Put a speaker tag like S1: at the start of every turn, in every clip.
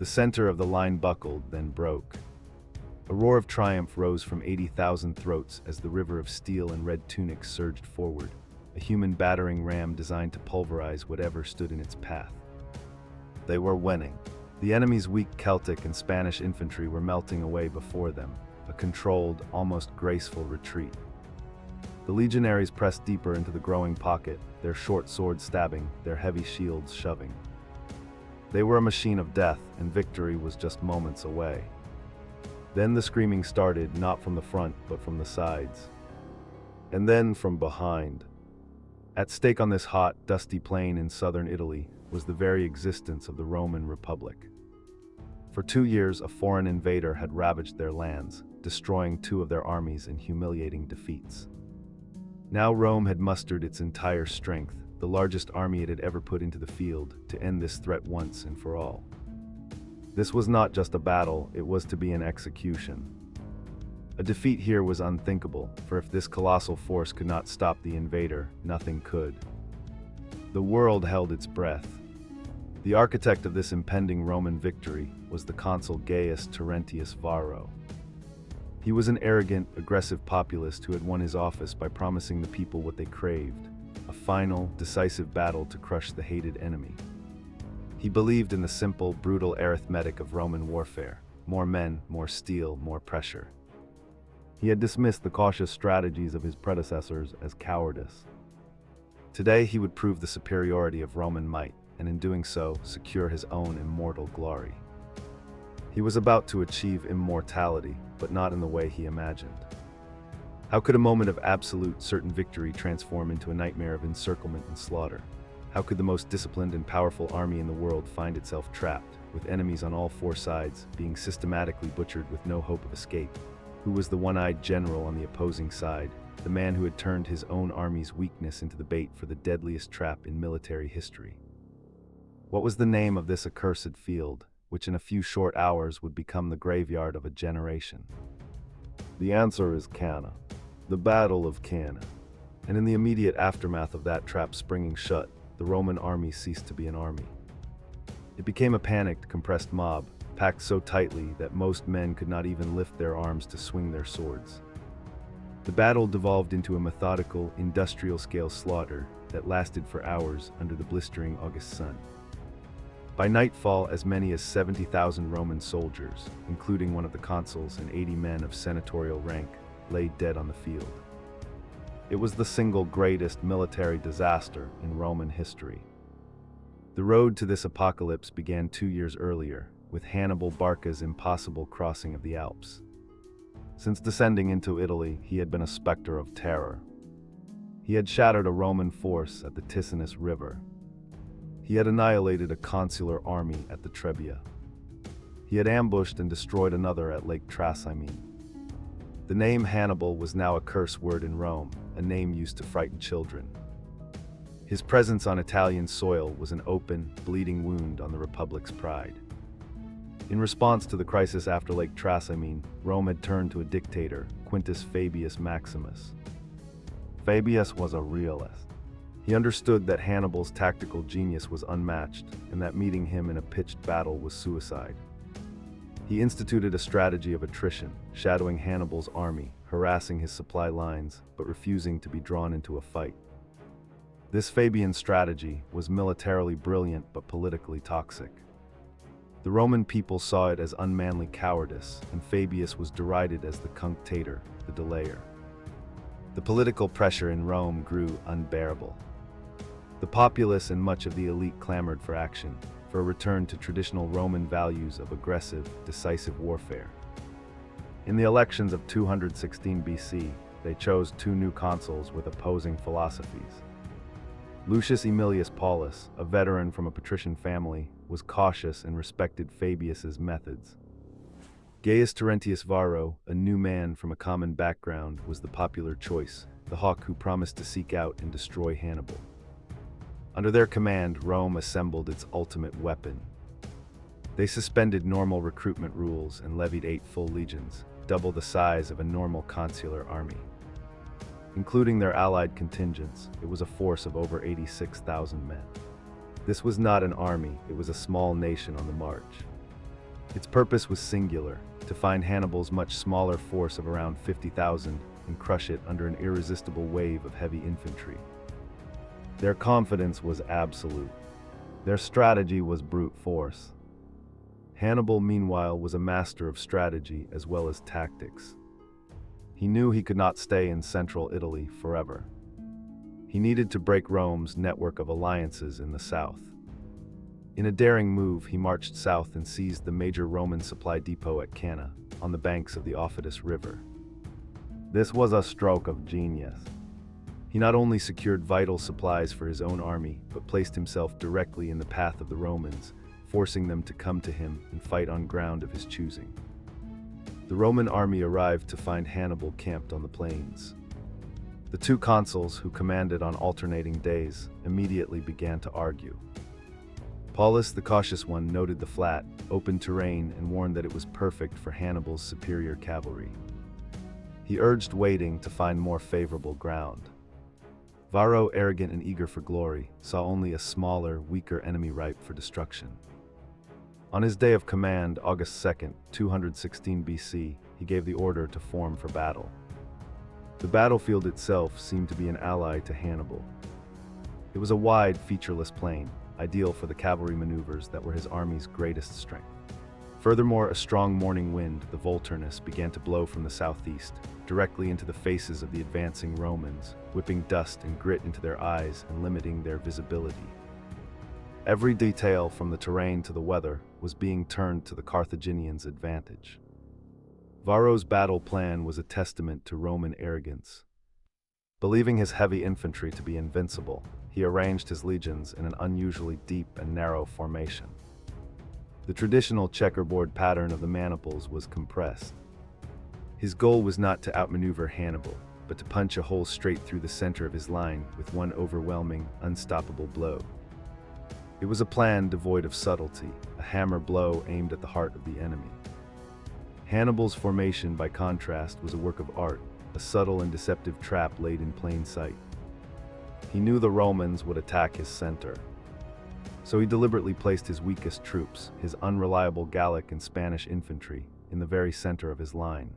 S1: The center of the line buckled, then broke. A roar of triumph rose from 80,000 throats as the river of steel and red tunics surged forward, a human battering ram designed to pulverize whatever stood in its path. They were winning. The enemy's weak Celtic and Spanish infantry were melting away before them, a controlled, almost graceful retreat. The legionaries pressed deeper into the growing pocket, their short swords stabbing, their heavy shields shoving. They were a machine of death, and victory was just moments away. Then the screaming started, not from the front, but from the sides. And then from behind. At stake on this hot, dusty plain in southern Italy was the very existence of the Roman Republic. For 2 years, a foreign invader had ravaged their lands, destroying 2 of their armies in humiliating defeats. Now Rome had mustered its entire strength, the largest army it had ever put into the field, to end this threat once and for all. This was not just a battle, it was to be an execution. A defeat here was unthinkable, for if this colossal force could not stop the invader, nothing could. The world held its breath. The architect of this impending Roman victory was the consul Gaius Terentius Varro. He was an arrogant, aggressive populist who had won his office by promising the people what they craved, a final, decisive battle to crush the hated enemy. He believed in the simple, brutal arithmetic of Roman warfare: more men, more steel, more pressure. He had dismissed the cautious strategies of his predecessors as cowardice. Today he would prove the superiority of Roman might, and in doing so, secure his own immortal glory. He was about to achieve immortality, but not in the way he imagined. How could a moment of absolute certain victory transform into a nightmare of encirclement and slaughter? How could the most disciplined and powerful army in the world find itself trapped, with enemies on all 4 sides, being systematically butchered with no hope of escape? Who was the one-eyed general on the opposing side, the man who had turned his own army's weakness into the bait for the deadliest trap in military history? What was the name of this accursed field, which in a few short hours would become the graveyard of a generation? The answer is Cannae, the Battle of Cannae. And in the immediate aftermath of that trap springing shut, the Roman army ceased to be an army. It became a panicked, compressed mob, packed so tightly that most men could not even lift their arms to swing their swords. The battle devolved into a methodical, industrial-scale slaughter that lasted for hours under the blistering August sun. By nightfall, as many as 70,000 Roman soldiers, including one of the consuls and 80 men of senatorial rank, lay dead on the field. It was the single greatest military disaster in Roman history. The road to this apocalypse began 2 years earlier, with Hannibal Barca's impossible crossing of the Alps. Since descending into Italy, he had been a specter of terror. He had shattered a Roman force at the Ticinus River. He had annihilated a consular army at the Trebia. He had ambushed and destroyed another at Lake Trasimene. The name Hannibal was now a curse word in Rome, a name used to frighten children. His presence on Italian soil was an open, bleeding wound on the Republic's pride. In response to the crisis after Lake Trasimene, Rome had turned to a dictator, Quintus Fabius Maximus. Fabius was a realist. He understood that Hannibal's tactical genius was unmatched, and that meeting him in a pitched battle was suicide. He instituted a strategy of attrition, shadowing Hannibal's army, harassing his supply lines, but refusing to be drawn into a fight. This Fabian strategy was militarily brilliant but politically toxic. The Roman people saw it as unmanly cowardice, and Fabius was derided as the cunctator, the delayer. The political pressure in Rome grew unbearable. The populace and much of the elite clamored for action, for a return to traditional Roman values of aggressive, decisive warfare. In the elections of 216 BC, they chose 2 new consuls with opposing philosophies. Lucius Aemilius Paulus, a veteran from a patrician family, was cautious and respected Fabius's methods. Gaius Terentius Varro, a new man from a common background, was the popular choice, the hawk who promised to seek out and destroy Hannibal. Under their command, Rome assembled its ultimate weapon. They suspended normal recruitment rules and levied 8 full legions, double the size of a normal consular army. Including their allied contingents, it was a force of over 86,000 men. This was not an army, it was a small nation on the march. Its purpose was singular: to find Hannibal's much smaller force of around 50,000 and crush it under an irresistible wave of heavy infantry. Their confidence was absolute. Their strategy was brute force. Hannibal, meanwhile, was a master of strategy as well as tactics. He knew he could not stay in central Italy forever. He needed to break Rome's network of alliances in the south. In a daring move, he marched south and seized the major Roman supply depot at Cannae, on the banks of the Aufidus River. This was a stroke of genius. He not only secured vital supplies for his own army, but placed himself directly in the path of the Romans, forcing them to come to him and fight on ground of his choosing. The Roman army arrived to find Hannibal camped on the plains. The two consuls, who commanded on alternating days, immediately began to argue. Paulus, the cautious one, noted the flat, open terrain and warned that it was perfect for Hannibal's superior cavalry. He urged waiting to find more favorable ground. Varro, arrogant and eager for glory, saw only a smaller, weaker enemy ripe for destruction. On his day of command, August 2nd, 216 BC, he gave the order to form for battle. The battlefield itself seemed to be an ally to Hannibal. It was a wide, featureless plain, ideal for the cavalry maneuvers that were his army's greatest strength. Furthermore, a strong morning wind, the Volturnus, began to blow from the southeast, directly into the faces of the advancing Romans, whipping dust and grit into their eyes and limiting their visibility. Every detail, from the terrain to the weather, was being turned to the Carthaginians' advantage. Varro's battle plan was a testament to Roman arrogance. Believing his heavy infantry to be invincible, he arranged his legions in an unusually deep and narrow formation. The traditional checkerboard pattern of the maniples was compressed. His goal was not to outmaneuver Hannibal, but to punch a hole straight through the center of his line with one overwhelming, unstoppable blow. It was a plan devoid of subtlety, a hammer blow aimed at the heart of the enemy. Hannibal's formation, by contrast, was a work of art, a subtle and deceptive trap laid in plain sight. He knew the Romans would attack his center, so he deliberately placed his weakest troops, his unreliable Gallic and Spanish infantry, in the very center of his line.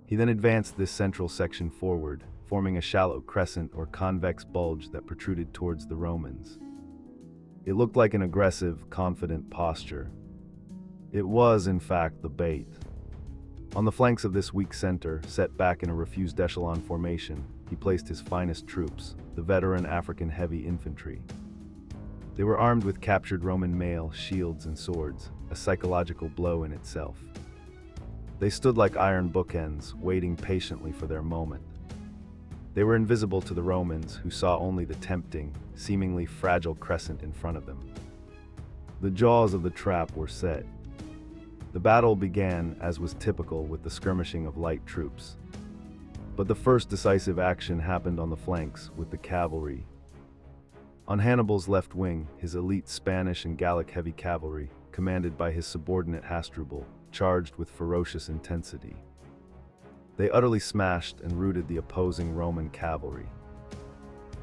S1: He then advanced this central section forward, forming a shallow crescent or convex bulge that protruded towards the Romans. It looked like an aggressive, confident posture. It was, in fact, the bait. On the flanks of this weak center, set back in a refused echelon formation, he placed his finest troops, the veteran African heavy infantry. They were armed with captured Roman mail, shields, and swords, a psychological blow in itself. They stood like iron bookends, waiting patiently for their moment. They were invisible to the Romans, who saw only the tempting, seemingly fragile crescent in front of them. The jaws of the trap were set. The battle began, as was typical, with the skirmishing of light troops. But the first decisive action happened on the flanks, with the cavalry. On Hannibal's left wing, his elite Spanish and Gallic heavy cavalry, commanded by his subordinate Hasdrubal, charged with ferocious intensity. They utterly smashed and routed the opposing Roman cavalry.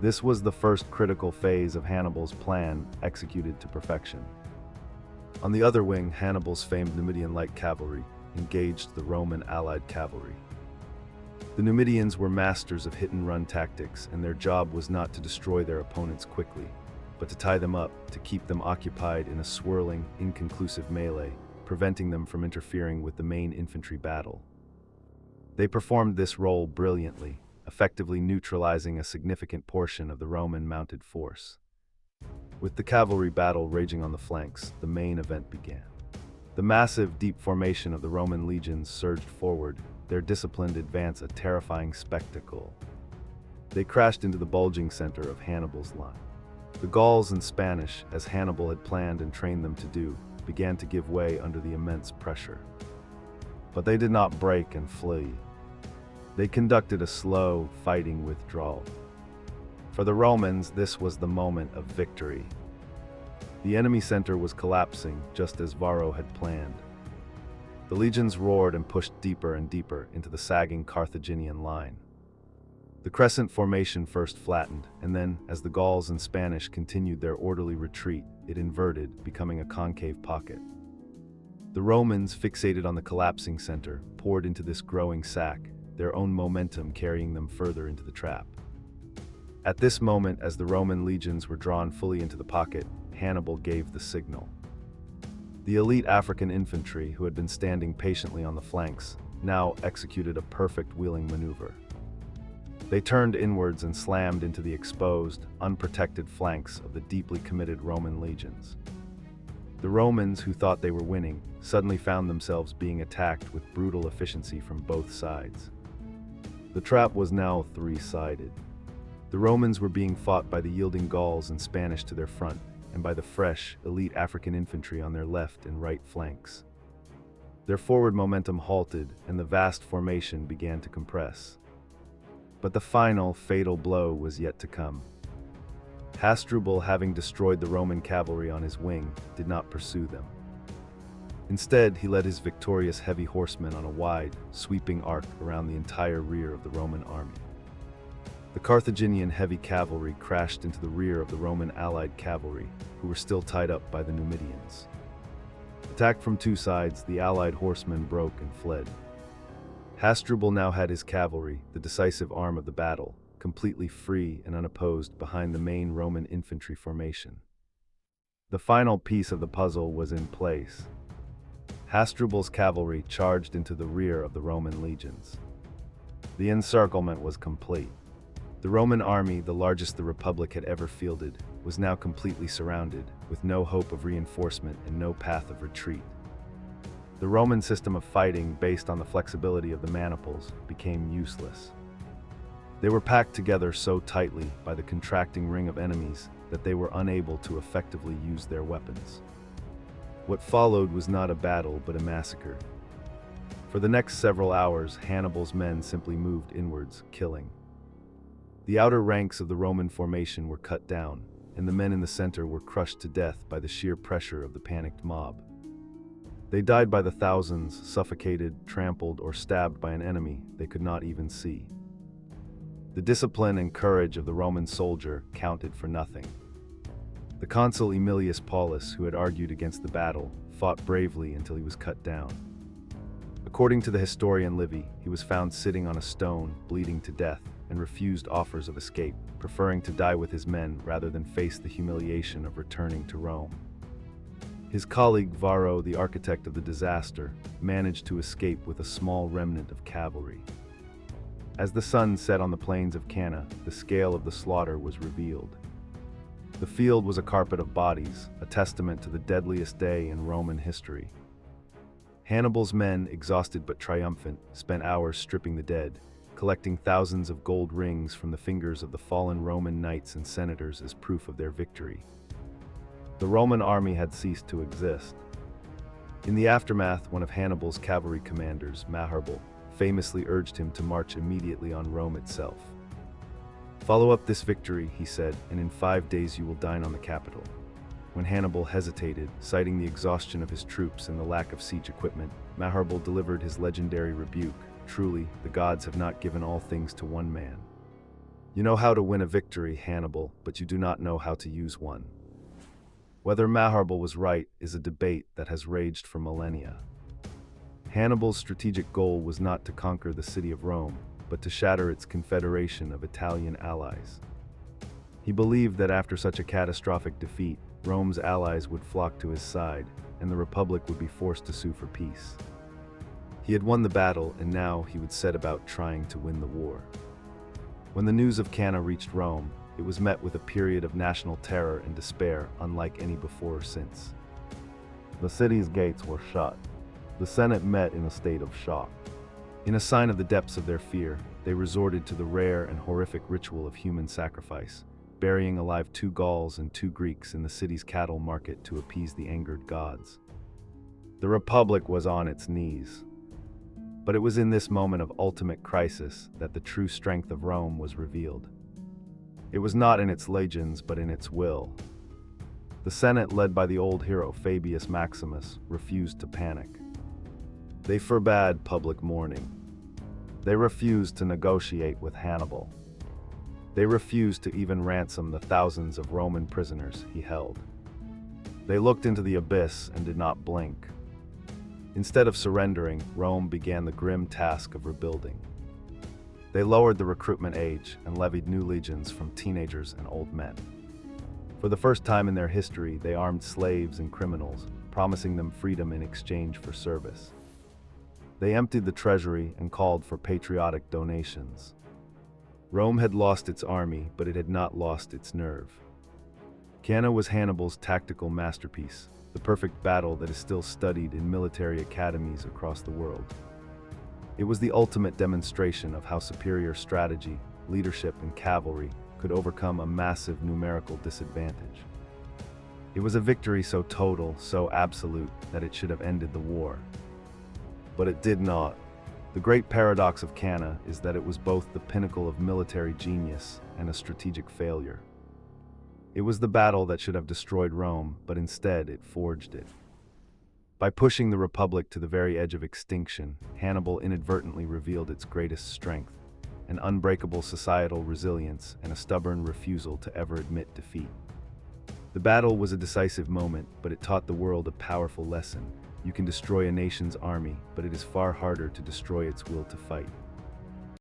S1: This was the first critical phase of Hannibal's plan, executed to perfection. On the other wing, Hannibal's famed Numidian light cavalry engaged the Roman allied cavalry. The Numidians were masters of hit-and-run tactics, and their job was not to destroy their opponents quickly, but to tie them up, to keep them occupied in a swirling, inconclusive melee, preventing them from interfering with the main infantry battle. They performed this role brilliantly, effectively neutralizing a significant portion of the Roman mounted force. With the cavalry battle raging on the flanks, the main event began. The massive, deep formation of the Roman legions surged forward, their disciplined advance a terrifying spectacle. They crashed into the bulging center of Hannibal's line. The Gauls and Spanish, as Hannibal had planned and trained them to do, began to give way under the immense pressure. But they did not break and flee. They conducted a slow, fighting withdrawal. For the Romans, this was the moment of victory. The enemy center was collapsing, just as Varro had planned. The legions roared and pushed deeper and deeper into the sagging Carthaginian line. The crescent formation first flattened, and then, as the Gauls and Spanish continued their orderly retreat, it inverted, becoming a concave pocket. The Romans, fixated on the collapsing center, poured into this growing sack, their own momentum carrying them further into the trap. At this moment, as the Roman legions were drawn fully into the pocket, Hannibal gave the signal. The elite African infantry, who had been standing patiently on the flanks, now executed a perfect wheeling maneuver. They turned inwards and slammed into the exposed, unprotected flanks of the deeply committed Roman legions. The Romans, who thought they were winning, suddenly found themselves being attacked with brutal efficiency from both sides. The trap was now three-sided. The Romans were being fought by the yielding Gauls and Spanish to their front, and by the fresh, elite African infantry on their left and right flanks. Their forward momentum halted, and the vast formation began to compress. But the final, fatal blow was yet to come. Hasdrubal, having destroyed the Roman cavalry on his wing, did not pursue them. Instead, he led his victorious heavy horsemen on a wide, sweeping arc around the entire rear of the Roman army. The Carthaginian heavy cavalry crashed into the rear of the Roman allied cavalry, who were still tied up by the Numidians. Attacked from two sides, the allied horsemen broke and fled. Hasdrubal now had his cavalry, the decisive arm of the battle, completely free and unopposed behind the main Roman infantry formation. The final piece of the puzzle was in place. Hasdrubal's cavalry charged into the rear of the Roman legions. The encirclement was complete. The Roman army, the largest the Republic had ever fielded, was now completely surrounded, with no hope of reinforcement and no path of retreat. The Roman system of fighting, based on the flexibility of the maniples, became useless. They were packed together so tightly by the contracting ring of enemies that they were unable to effectively use their weapons. What followed was not a battle but a massacre. For the next several hours, Hannibal's men simply moved inwards, killing. The outer ranks of the Roman formation were cut down, and the men in the center were crushed to death by the sheer pressure of the panicked mob. They died by the thousands, suffocated, trampled, or stabbed by an enemy they could not even see. The discipline and courage of the Roman soldier counted for nothing. The consul Aemilius Paulus, who had argued against the battle, fought bravely until he was cut down. According to the historian Livy, he was found sitting on a stone, bleeding to death, and refused offers of escape, preferring to die with his men rather than face the humiliation of returning to Rome. His colleague Varro, the architect of the disaster, managed to escape with a small remnant of cavalry. As the sun set on the plains of Cannae, the scale of the slaughter was revealed. The field was a carpet of bodies, a testament to the deadliest day in Roman history. Hannibal's men, exhausted but triumphant, spent hours stripping the dead, collecting thousands of gold rings from the fingers of the fallen Roman knights and senators as proof of their victory. The Roman army had ceased to exist. In the aftermath, one of Hannibal's cavalry commanders, Hannibal, famously urged him to march immediately on Rome itself. "Follow up this victory," he said, "and in 5 days you will dine on the capital." When Hannibal hesitated, citing the exhaustion of his troops and the lack of siege equipment, Hannibal delivered his legendary rebuke, "Truly, the gods have not given all things to one man. You know how to win a victory, Hannibal, but you do not know how to use one." Whether Hannibal was right is a debate that has raged for millennia. Hannibal's strategic goal was not to conquer the city of Rome, but to shatter its confederation of Italian allies. He believed that after such a catastrophic defeat, Rome's allies would flock to his side, and the Republic would be forced to sue for peace. He had won the battle, and now he would set about trying to win the war. When the news of Cannae reached Rome, it was met with a period of national terror and despair unlike any before or since. The city's gates were shut. The Senate met in a state of shock. In a sign of the depths of their fear, they resorted to the rare and horrific ritual of human sacrifice, burying alive 2 Gauls and 2 Greeks in the city's cattle market to appease the angered gods. The Republic was on its knees. But it was in this moment of ultimate crisis that the true strength of Rome was revealed. It was not in its legions, but in its will. The Senate, led by the old hero Fabius Maximus, refused to panic. They forbade public mourning. They refused to negotiate with Hannibal. They refused to even ransom the thousands of Roman prisoners he held. They looked into the abyss and did not blink. Instead of surrendering, Rome began the grim task of rebuilding. They lowered the recruitment age and levied new legions from teenagers and old men. For the first time in their history, they armed slaves and criminals, promising them freedom in exchange for service. They emptied the treasury and called for patriotic donations. Rome had lost its army, but it had not lost its nerve. Cannae was Hannibal's tactical masterpiece, the perfect battle that is still studied in military academies across the world. It was the ultimate demonstration of how superior strategy, leadership, and cavalry could overcome a massive numerical disadvantage. It was a victory so total, so absolute, that it should have ended the war. But it did not. The great paradox of Cannae is that it was both the pinnacle of military genius and a strategic failure. It was the battle that should have destroyed Rome, but instead it forged it. By pushing the Republic to the very edge of extinction, Hannibal inadvertently revealed its greatest strength, an unbreakable societal resilience and a stubborn refusal to ever admit defeat. The battle was a decisive moment, but it taught the world a powerful lesson. You can destroy a nation's army, but it is far harder to destroy its will to fight.